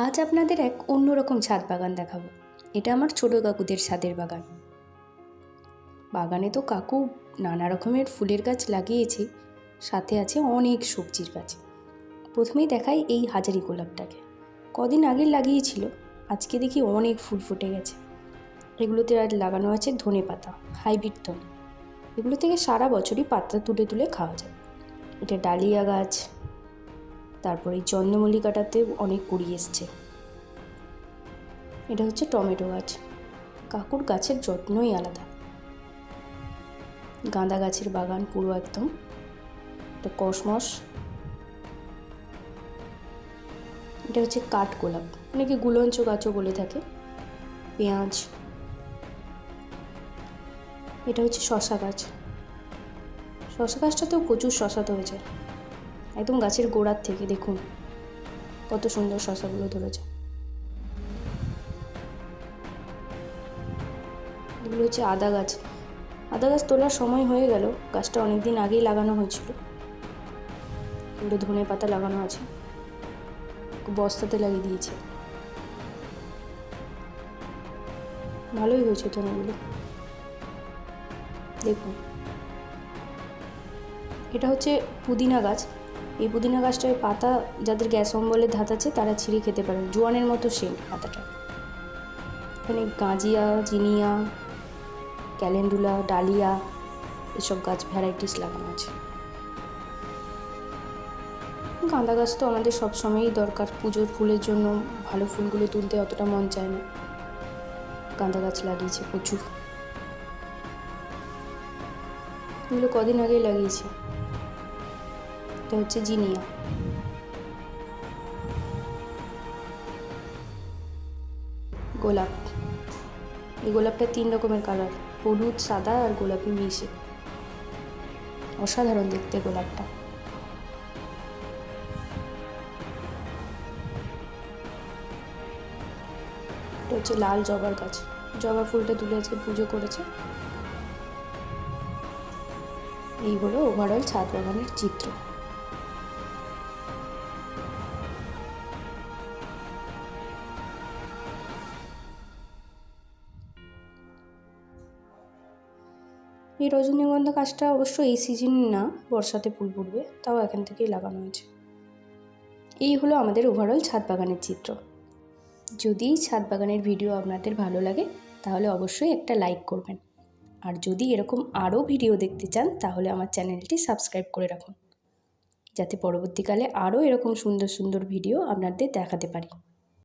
আজ আপনাদের এক অন্যরকম ছাদ বাগান দেখাবো। এটা আমার ছোট কাকুদের ছাদের বাগান। বাগানে তো কাকু নানা রকমের ফুলের গাছ লাগিয়েছে, সাথে আছে অনেক সবজির গাছ। প্রথমেই দেখাই এই হাজারি গোলাপটাকে। কদিন আগে লাগিয়েছিল, আজকে দেখি অনেক ফুল ফুটে গেছে। এগুলোতে আর লাগানো আছে ধনে পাতা, হাইব্রিড ধনে। এগুলো থেকে সারা বছরই পাতা তুলে তুলে খাওয়া যায়। এটা ডালিয়া গাছ, তারপরে এই চন্দ্রমল্লিকাটাতে অনেক কুড়ি এসছে। এটা হচ্ছে টমেটো গাছ। কাকুর গাছের যত্নই আলাদা। গাঁদা গাছের বাগান পুরো একদম। এটা কসমস। এটা হচ্ছে কাঠগোলাপ, অনেকে গুলঞ্চ গাছও বলে থাকে। পেঁয়াজ। এটা হচ্ছে শশা গাছ। শশা গাছটাতেও প্রচুর শশা ধরেছে, একদম গাছের গোড়ার থেকে দেখুন কত সুন্দর শশাগুলো ধরেছে। এগুলো হচ্ছে আদা গাছ। আদা গাছ তোলার সময় হয়ে গেল, গাছটা অনেক দিন আগেই লাগানো হয়েছিল। এগুলো ধনে পাতা লাগানো আছে, বস্তাতে লাগিয়ে দিয়েছে। ভালোই হয়েছে ধনেগুলো, দেখুন। এটা হচ্ছে পুদিনা গাছ। এই পুদিনা গাছটার পাতা যাদের গ্যাস অম্বলের ধাত আছে তারা ছিঁড়ে খেতে পারেন, জোয়ানের মতো সেম পাতাটা। এখানে গাঁজিয়া, জিনিয়া, ক্যালেন্ডুলা, ডালিয়া এসব গাছ ভ্যারাইটিস লাগানো আছে। গাঁদা গাছ তো আমাদের সবসময়ই দরকার, পুজোর ফুলের জন্য। ভালো ফুলগুলো তুলতে অতটা মন চায় না, গাঁদা গাছ লাগিয়েছে প্রচুর। এগুলো কদিন আগেই লাগিয়েছে। এটা হচ্ছে জিনিয়া। গোলাপ। এই গোলাপটা 3 রকমের কালার, হলুদ, সাদা আর গোলাপি মিশে। অসাধারণ দেখতে গোলাপটা। এটা হচ্ছে লাল জবার গাছ। জবা ফুলটা তুলে আজকে পুজো করেছে। এই হলো ওভারঅল ছাদ বাগানের চিত্র। এই রজনীগন্ধা গাছটা অবশ্য এই সিজন না, বর্ষাতে ফুল ফুটবে, তাও এখান থেকেই লাগানো হয়েছে। এই হলো আমাদের ওভারঅল ছাদ বাগানের চিত্র। যদি ছাদ বাগানের ভিডিও আপনাদের ভালো লাগে তাহলে অবশ্যই একটা লাইক করবেন। আর যদি এরকম আরও ভিডিও দেখতে চান তাহলে আমার চ্যানেলটি সাবস্ক্রাইব করে রাখুন, যাতে পরবর্তীকালে আরও এরকম সুন্দর সুন্দর ভিডিও আপনাদের দেখাতে পারি।